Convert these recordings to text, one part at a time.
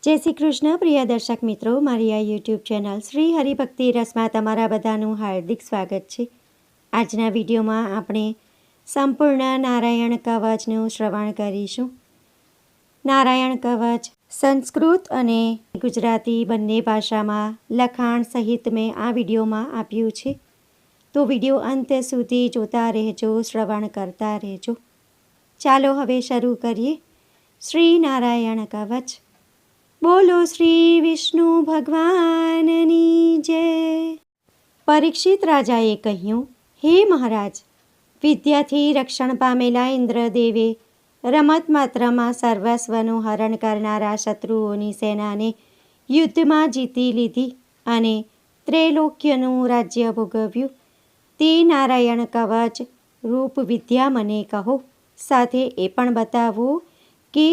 જય શ્રી કૃષ્ણ પ્રિય દર્શક મિત્રો, મારી આ યુટ્યુબ ચેનલ શ્રી હરિભક્તિ રસમાં તમારા બધાનું હાર્દિક સ્વાગત છે. આજના વિડીયોમાં આપણે સંપૂર્ણ નારાયણ કવચનું શ્રવણ કરીશું. નારાયણ કવચ સંસ્કૃત અને ગુજરાતી બંને ભાષામાં લખાણ સહિત મેં આ વિડીયોમાં આપ્યું છે. તો વિડીયો અંત સુધી જોતા રહેજો, શ્રવણ કરતા રહેજો. ચાલો હવે શરૂ કરીએ. શ્રી નારાયણ કવચ. બોલો શ્રી વિષ્ણુ ભગવાનની જય. પરીક્ષિત રાજાએ કહ્યું, હે મહારાજ, વિદ્યાથી રક્ષણ પામેલા ઇન્દ્રદેવે રમત માત્રમાં સર્વસ્વનું હરણ કરનારા શત્રુઓની સેનાને યુદ્ધમાં જીતી લીધી અને ત્રૈલોક્યનું રાજ્ય ભોગવ્યું. તે નારાયણ કવચ રૂપ વિદ્યા મને કહો. સાથે એ પણ બતાવો કે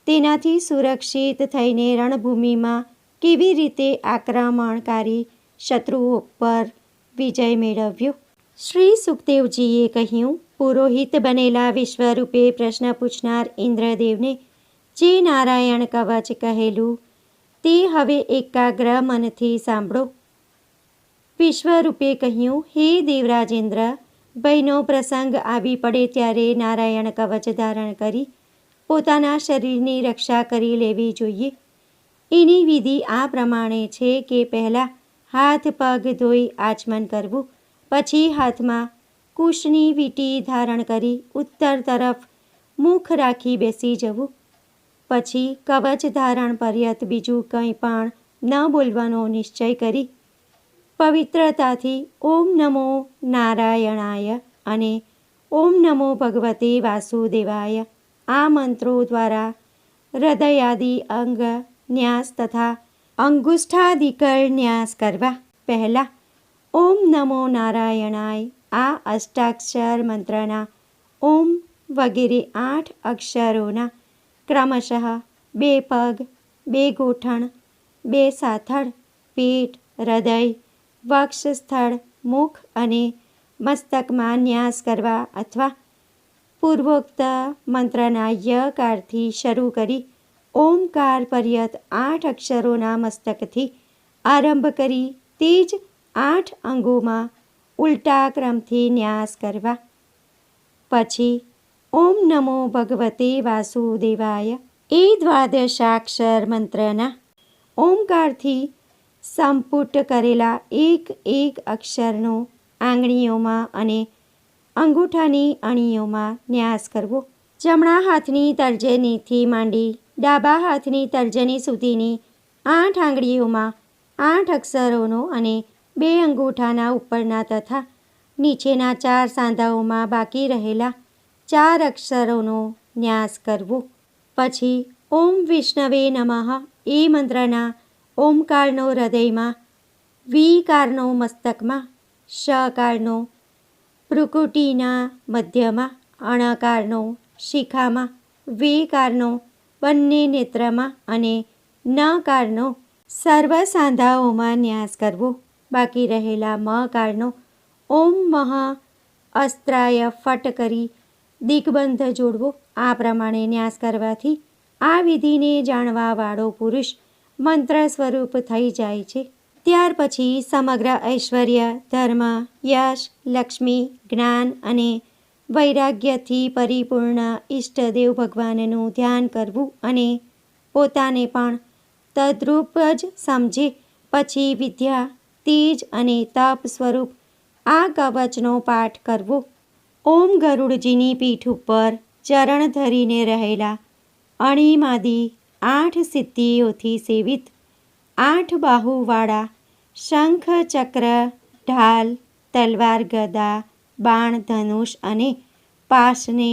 તેનાથી સુરક્ષિત થઈને રણભૂમિમાં કેવી રીતે આક્રમણકારી શત્રુઓ પર વિજય મેળવ્યો. શ્રી સુખદેવજીએ કહ્યું, પુરોહિત બનેલા વિશ્વરૂપે પ્રશ્ન પૂછનાર ઇન્દ્રદેવને જે નારાયણ કવચ કહેલું તે હવે એકાગ્ર મનથી સાંભળો. વિશ્વરૂપે કહ્યું, હે દેવરાજેન્દ્ર, ભયનો પ્રસંગ આવી પડે ત્યારે નારાયણ કવચ ધારણ કરી પોતાના શરીરની રક્ષા કરી લેવી જોઈએ. એની વિધિ આ પ્રમાણે છે કે પહેલાં હાથ પગ ધોઈ આચમન કરવું, પછી હાથમાં કુશની વીંટી ધારણ કરી ઉત્તર તરફ મુખ રાખી બેસી જવું. પછી કવચ ધારણ પર્યત બીજું કંઈ પણ ન બોલવાનો નિશ્ચય કરી પવિત્રતાથી ઓમ નમો નારાયણાય અને ઓમ નમો ભગવતે વાસુદેવાય આ મંત્રો દ્વારા હૃદયાદિ અંગ ન્યાસ તથા અંગુષ્ઠાદિકર ન્યાસ કરવા. પહેલાં ઓમ નમો નારાયણાય આ અષ્ટાક્ષર મંત્રના ઓમ વગેરે 8 અક્ષરોના ક્રમશઃ 2 પગ, 2 ગોઠણ, 2 સાથળ, પેટ, હૃદય, વક્ષસ્થળ, મુખ અને મસ્તકમાં ન્યાસ કરવા અથવા પૂર્વોક્ત મંત્રના યકારથી શરૂ કરી ઓમકાર પર્યત 8 અક્ષરોના મસ્તકથી આરંભ કરી તે જ 8 અંગોમાં ઉલટા ક્રમથી ન્યાસ કરવા. પછી ઓમ નમો ભગવતે વાસુદેવાય એ દ્વાદશાક્ષર મંત્રના ઓમકારથી સંપુટ કરેલા એક અક્ષરનો આંગળીઓમાં અને અંગૂઠાની અણીઓમાં ન્યાસ કરવો. જમણા હાથની તર્જનીથી માંડી ડાબા હાથની તર્જની સુધીની 8 આંગળીઓમાં 8 અક્ષરોનો અને 2 અંગૂઠાના ઉપરના તથા નીચેના 4 સાંધાઓમાં બાકી રહેલા 4 અક્ષરોનો ન્યાસ કરવો. પછી ઓમ વિષ્ણવે નમઃ એ મંત્રના ઓમકારનો હૃદયમાં, વીકારનો મસ્તકમાં, શકારનો ભ્રુકુટીના મધ્યમાં, અણકારનો શિખામાં, વેકારનો બંને નેત્રમાં અને નકારનો સર્વ સાંધાઓમાં ન્યાસ કરવો. બાકી રહેલા મકારનો ઓમ મહ અસ્ત્રાય ફટ કરી દિગ્બંધ જોડવો. આ પ્રમાણે ન્યાસ કરવાથી આ વિધિને જાણવાવાળો પુરુષ મંત્ર સ્વરૂપ થઈ જાય છે. ત્યાર પછી સમગ્ર ઐશ્વર્ય, ધર્મ, યશ, લક્ષ્મી, જ્ઞાન અને વૈરાગ્યથી પરિપૂર્ણ ઈષ્ટદેવ ભગવાનનું ધ્યાન કરવું અને પોતાને પણ તદ્રૂપ જ સમજે પછી વિદ્યા, તેજ અને તપ સ્વરૂપ આ કવચનો પાઠ કરવો. ઓમ ગરુડજીની પીઠ ઉપર ચરણ ધરીને રહેલા અણીમાદી 8 સિદ્ધિઓથી સેવિત 8 બાહુવાળા શંખ, ચક્ર, ઢાલ, તલવાર, ગદા, બાણ, ધનુષ અને પાશને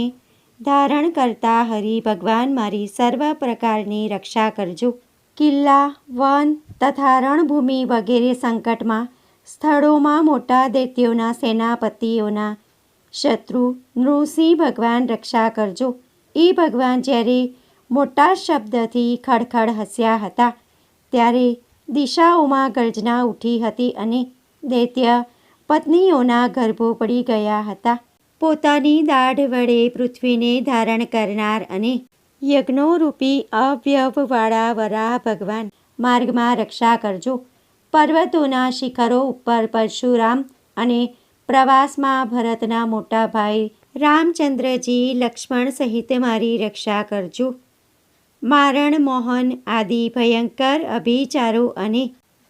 ધારણ કરતા હરિ ભગવાન મારી સર્વ પ્રકારની રક્ષા કરજો. કિલ્લા, વન તથા રણભૂમિ વગેરે સંકટમાં સ્થળોમાં મોટા દૈત્યોના સેનાપતિઓના શત્રુ નૃસિંહ ભગવાન રક્ષા કરજો. એ ભગવાન જ્યારે મોટા શબ્દથી ખડખડ હસ્યા હતા ત્યારે દિશાઓમાં ગર્જના ઉઠી હતી અને દૈત્ય પત્નીઓના ગર્ભો પડી ગયા હતા. પોતાની દાઢ વડે પૃથ્વીને ધારણ કરનાર અને યજ્ઞોરૂપી અવ્યવવાળા વરાહ ભગવાન માર્ગમાં રક્ષા કરજો. પર્વતોના શિખરો ઉપર પરશુરામ અને પ્રવાસમાં ભરતના મોટા ભાઈ રામચંદ્રજી લક્ષ્મણ સહિત મારી રક્ષા કરજો. મારણ મોહન આદિ ભયંકર અભિચારો અને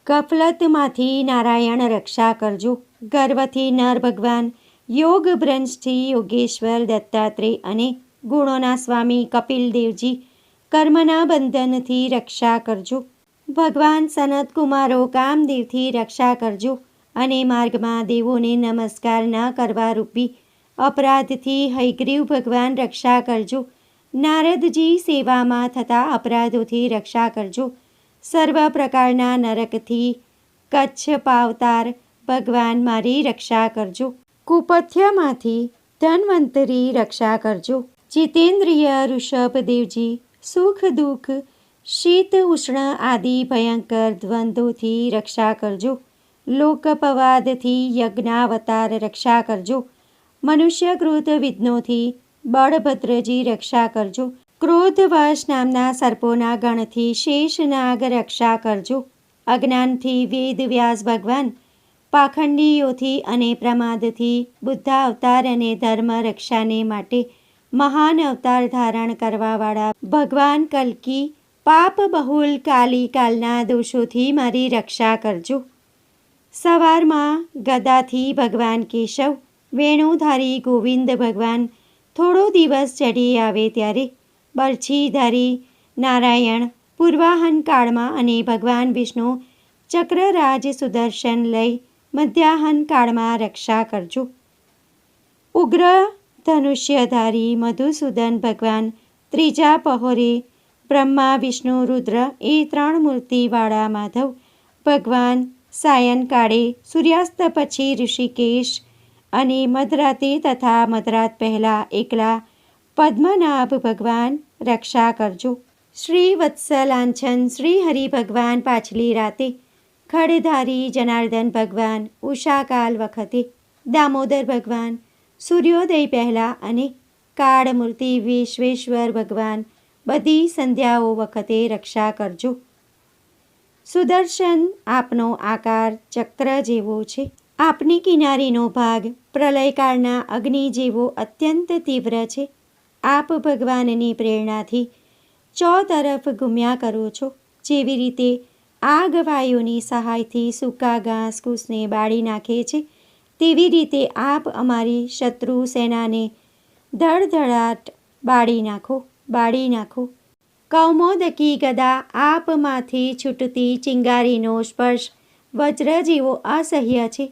ગફલતમાંથી નારાયણ રક્ષા કરજો. ગર્વથી નર ભગવાન, યોગ ભ્રંશથી યોગેશ્વર દત્તાત્રેય અને ગુણોના સ્વામી કપિલદેવજી કર્મના બંધનથી રક્ષા કરજો. ભગવાન સનત કુમારો કામદેવથી રક્ષા કરજો અને માર્ગમાં દેવોને નમસ્કાર ન કરવા રૂપી અપરાધથી હયગ્રીવ ભગવાન રક્ષા કરજો. નારદજી સેવામાં થતા અપરાધોથી રક્ષા કરજો. સર્વ પ્રકારના નરકથી કચ્છ પાવતાર ભગવાન મારી રક્ષા કરજો. કુપથ્યમાંથી ધન્વંતરી રક્ષા કરજો. જીતેન્દ્રિય ઋષભદેવજી સુખ દુઃખ શીત ઉષ્ણ આદિ ભયંકર દ્વંદ્વોથી રક્ષા કરજો. લોકપવાદથી યજ્ઞાવતાર રક્ષા કરજો. મનુષ્ય ક્રોધ વિઘ્નોથી બળભદ્રજી રક્ષા કરજો. ક્રોધવશ નામના સર્પોના ગણથી શેષનાગ રક્ષા કરજો. અજ્ઞાનથી વેદ વ્યાસ ભગવાન, પાખંડીઓથી અને પ્રમાદથી બુદ્ધાવતાર અને ધર્મ રક્ષાને માટે મહાન અવતાર ધારણ કરવાવાળા ભગવાન કલ્કી પાપ બહુલ કાલી કાલના દોષોથી મારી રક્ષા કરજો. સવારમાં ગદાથી ભગવાન કેશવ, વેણુધારી ગોવિંદ ભગવાન થોડો દિવસ ચઢી આવે ત્યારે બરછીધારી નારાયણ પૂર્વાહન કાળમાં અને ભગવાન વિષ્ણુ ચક્રરાજ સુદર્શન લઈ મધ્યાહન કાળમાં રક્ષા કરજો. ઉગ્ર ધનુષ્યધારી મધુસૂદન ભગવાન ત્રીજા પહોરે બ્રહ્મા વિષ્ણુ રુદ્ર એ ત્રણ મૂર્તિવાળા માધવ ભગવાન સાયંકાળે સૂર્યાસ્ત પછી ઋષિકેશ અને મધરાતે તથા મધરાત પહેલાં એકલા પદ્મનાભ ભગવાન રક્ષા કરજો. શ્રી વત્સલાંછન શ્રી હરિ ભગવાન પાછલી રાતે, ખડધારી જનાર્દન ભગવાન ઉષાકાલ વખતે, દામોદર ભગવાન સૂર્યોદય પહેલાં અને કાળમૂર્તિ વિશ્વેશ્વર ભગવાન બધી સંધ્યાઓ વખતે રક્ષા કરજો. સુદર્શન આપનો આકાર ચક્ર જેવો છે. આપની કિનારીનો ભાગ પ્રલયકાળના અગ્નિ જેવો અત્યંત તીવ્ર છે. આપ ભગવાનની પ્રેરણાથી ચોતરફ ઘૂમ્યા કરો છો. જેવી રીતે આગ વાયુની સહાયથી સૂકા ઘાસ કૂસને બાળી નાખે છે, તેવી રીતે આપ અમારી શત્રુ સેનાને ધડધડાટ બાળી નાખો. કૌમોદકી ગદા આપમાંથી છૂટતી ચિંગારીનો સ્પર્શ વજ્ર જેવો અસહ્ય છે.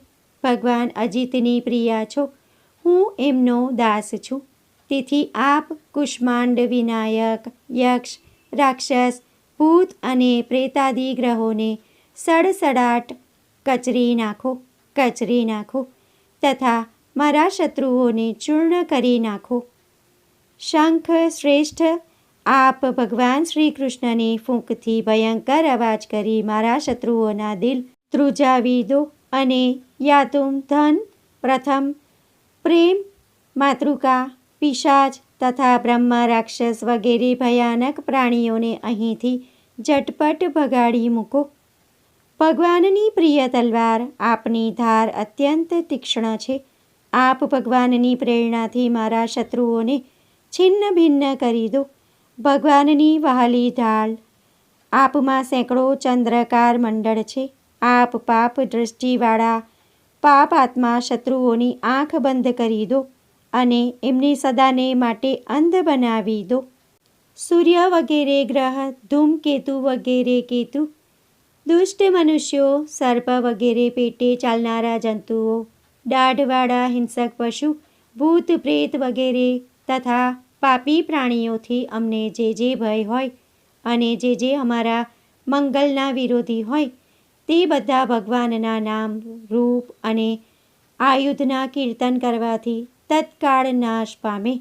ભગવાન અજીતની પ્રિયા છો, હું એમનો દાસ છું. તેથી આપ કુષ્માંડ વિનાયક, યક્ષ, રાક્ષસ, ભૂત અને પ્રેતાદિ ગ્રહોને સડસડાટ કચરી નાખો તથા મારા શત્રુઓને ચૂર્ણ કરી નાખો. શંખ શ્રેષ્ઠ આપ ભગવાન શ્રી કૃષ્ણની ફૂંકથી ભયંકર અવાજ કરી મારા શત્રુઓના દિલ ધ્રુજાવી દો અને યાતુમ ધન, પ્રથમ, પ્રેમ, માતૃકા, પિશાચ તથા બ્રહ્મ રાક્ષસ વગેરે ભયાનક પ્રાણીઓને અહીંથી ઝટપટ ભગાડી મૂકો. ભગવાનની પ્રિય તલવાર આપની ધાર અત્યંત તીક્ષ્ણ છે. આપ ભગવાનની પ્રેરણાથી મારા શત્રુઓને છિન્ન ભિન્ન કરી દો. ભગવાનની વહાલી ઢાળ આપમાં સેંકડો ચંદ્રકાર મંડળ છે. આપ પાપ દૃષ્ટિવાળા પાપ આત્મા શત્રુઓની આંખ બંધ કરી દો અને એમને સદાને માટે અંધ બનાવી દો. સૂર્ય વગેરે ગ્રહ, ધૂમકેતુ વગેરે કેતુ, દુષ્ટ મનુષ્યો, સર્પ વગેરે પેટે ચાલનારા જંતુઓ, દાઢવાળા હિંસક પશુ, ભૂત પ્રેત વગેરે તથા પાપી પ્રાણીઓથી અમને જે ભય હોય અને જે અમારા મંગલના વિરોધી હોય તે બધા ભગવાનના નામ, રૂપ અને આયુધના કીર્તન કરવાથી તત્કાળ નાશ પામે.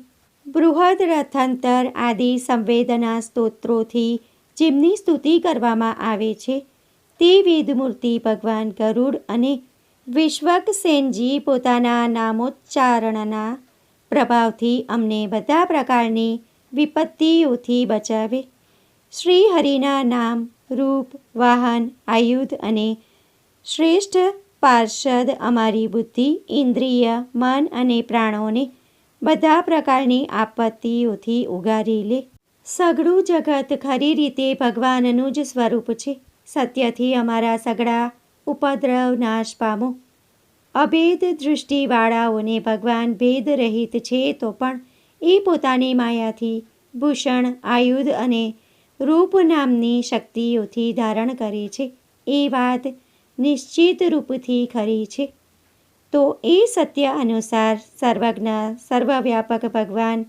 બૃહદ રથંતર આદિ સંવેદના સ્તોત્રોથી જેમની સ્તુતિ કરવામાં આવે છે તે વેદમૂર્તિ ભગવાન ગરુડ અને વિશ્વકસેનજી પોતાના નામોચ્ચારણના પ્રભાવથી અમને બધા પ્રકારની વિપત્તિઓથી બચાવે. શ્રી હરિના નામ, રૂપ, વાહન, આયુધ અને શ્રેષ્ઠ પાર્ષદ અમારી બુદ્ધિ, ઇન્દ્રિય, મન અને પ્રાણોને બધા પ્રકારની આપત્તિઓથી ઉગારી લે. સઘળું જગત ખરી રીતે ભગવાનનું જ સ્વરૂપ છે. સત્યથી અમારા સઘળા ઉપદ્રવ નાશ પામો. અભેદ દૃષ્ટિવાળાઓને ભગવાન ભેદ રહિત છે તો પણ એ પોતાની માયાથી ભૂષણ, આયુધ અને રૂપ નામની શક્તિઓથી ધારણ કરે છે. એ વાત નિશ્ચિત રૂપથી ખરી છે. તો એ સત્ય અનુસાર સર્વજ્ઞ, સર્વવ્યાપક ભગવાન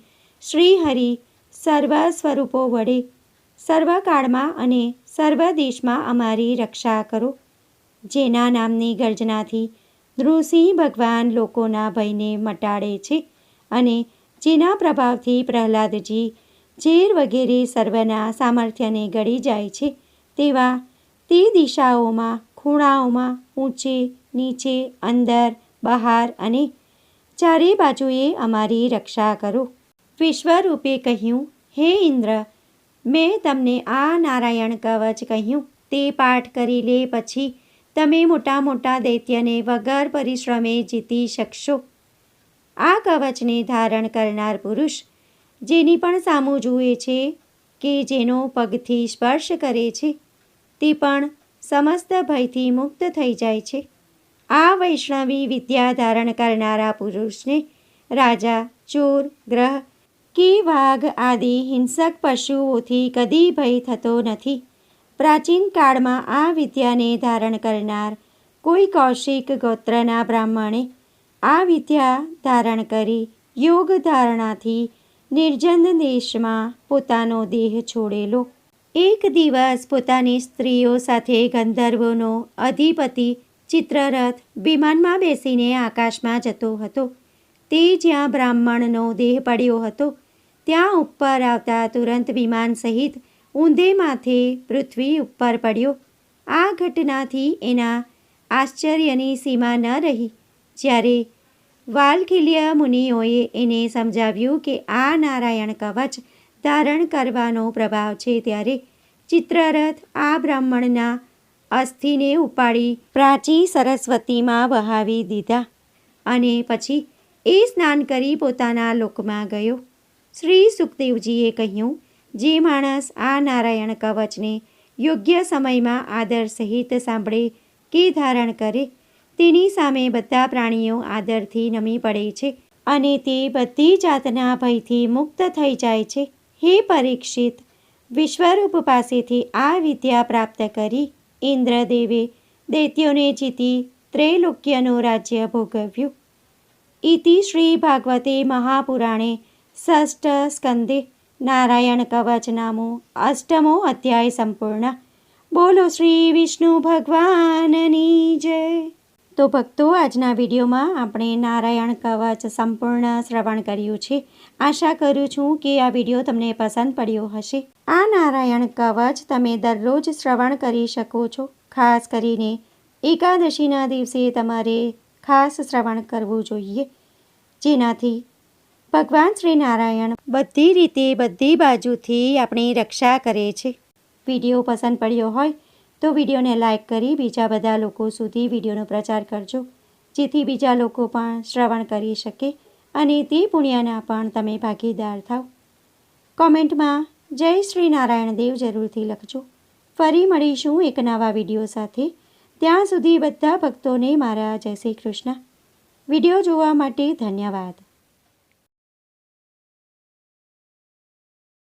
શ્રી હરિ સર્વ સ્વરૂપો વડે સર્વકાળમાં અને સર્વ દેશમાં અમારી રક્ષા કરો. જેના નામની ગર્જનાથી નૃસિંહ ભગવાન લોકોના ભયને મટાડે છે અને જેના પ્રભાવથી પ્રહલાદજી ઝેર વગેરે સર્વના સામર્થ્યને ગળી જાય છે, તેવા તે દિશાઓમાં, ખૂણાઓમાં, ઊંચે, નીચે, અંદર, બહાર અને ચારે બાજુએ અમારી રક્ષા કરો. વિશ્વરૂપે કહ્યું, હે ઇન્દ્ર, મેં તમને આ નારાયણ કવચ કહ્યું તે પાઠ કરી લે પછી તમે મોટા મોટા દૈત્યને વગર પરિશ્રમે જીતી શકશો. આ કવચને ધારણ કરનાર પુરુષ જેની પણ સામું જુએ છે કે જેનો પગથી સ્પર્શ કરે છે તે પણ સમસ્ત ભયથી મુક્ત થઈ જાય છે. આ વૈષ્ણવી વિદ્યા ધારણ કરનારા પુરુષને રાજા, ચોર, ગ્રહ કે વાઘ આદિ હિંસક પશુઓથી કદી ભય થતો નથી. પ્રાચીન કાળમાં આ વિદ્યાને ધારણ કરનાર કોઈ કૌશિક ગોત્રના બ્રાહ્મણે આ વિદ્યા ધારણ કરી યોગ ધારણાથી નિર્જન દેશમાં પોતાનો દેહ છોડેલો. એક દિવસ પોતાની સ્ત્રીઓ સાથે ગંધર્વોનો અધિપતિ ચિત્રરથ વિમાનમાં બેસીને આકાશમાં જતો હતો. તે જ્યાં બ્રાહ્મણનો દેહ પડ્યો હતો ત્યાં ઉપર આવતા તુરંત વિમાન સહિત ઊંધે માથે પૃથ્વી ઉપર પડ્યો. આ ઘટનાથી એના આશ્ચર્યની સીમા ન રહી. જ્યારે વાલ્કિલ્ય મુનિઓએ એને સમજાવ્યું કે આ નારાયણ કવચ ધારણ કરવાનો પ્રભાવ છે, ત્યારે ચિત્રરથ આ બ્રાહ્મણના અસ્થિને ઉપાડી પ્રાચી સરસ્વતીમાં વહાવી દીધા અને પછી એ સ્નાન કરી પોતાના લોકમાં ગયો. શ્રી સુખદેવજીએ કહ્યું, જે માણસ આ નારાયણ કવચને યોગ્ય સમયમાં આદર સહિત સાંભળે કે ધારણ કરે તેની સામે બધા પ્રાણીઓ આદરથી નમી પડે છે અને તે બધી જાતના ભયથી મુક્ત થઈ જાય છે. હે પરીક્ષિત, વિશ્વરૂપ પાસેથી આ વિદ્યા પ્રાપ્ત કરી ઇન્દ્રદેવે દૈત્યોને જીતી ત્રૈલોક્યનું રાજ્ય ભોગવ્યું. ઇતિ શ્રી ભાગવતે મહાપુરાણે ષષ્ઠ સ્કંદે નારાયણ કવચ નામો અષ્ટમો અધ્યાય સંપૂર્ણ. બોલો શ્રી વિષ્ણુ ભગવાનની જય. તો ભક્તો, આજના વિડીયોમાં આપણે નારાયણ કવચ સંપૂર્ણ શ્રવણ કર્યું છે. આશા કરું છું કે આ વિડીયો તમને પસંદ પડ્યો હશે. આ નારાયણ કવચ તમે દરરોજ શ્રવણ કરી શકો છો. ખાસ કરીને એકાદશીના દિવસે તમારે ખાસ શ્રવણ કરવું જોઈએ, જેનાથી ભગવાન શ્રી નારાયણ બધી રીતે બધી બાજુથી આપણી રક્ષા કરે છે. વિડીયો પસંદ પડ્યો હોય તો વિડીયોને લાઈક કરી બીજા બધા લોકો સુધી વિડીયોનો પ્રચાર કરજો, જેથી બીજા લોકો પણ શ્રવણ કરી શકે અને તે પુણ્યના પણ તમે ભાગીદાર થાવ. કોમેન્ટમાં જય શ્રી નારાયણ દેવ જરૂરથી લખજો. ફરી મળીશું એક નવા વિડીયો સાથે. ત્યાં સુધી બધા ભક્તોને મારા જય શ્રી કૃષ્ણ. વિડીયો જોવા માટે ધન્યવાદ.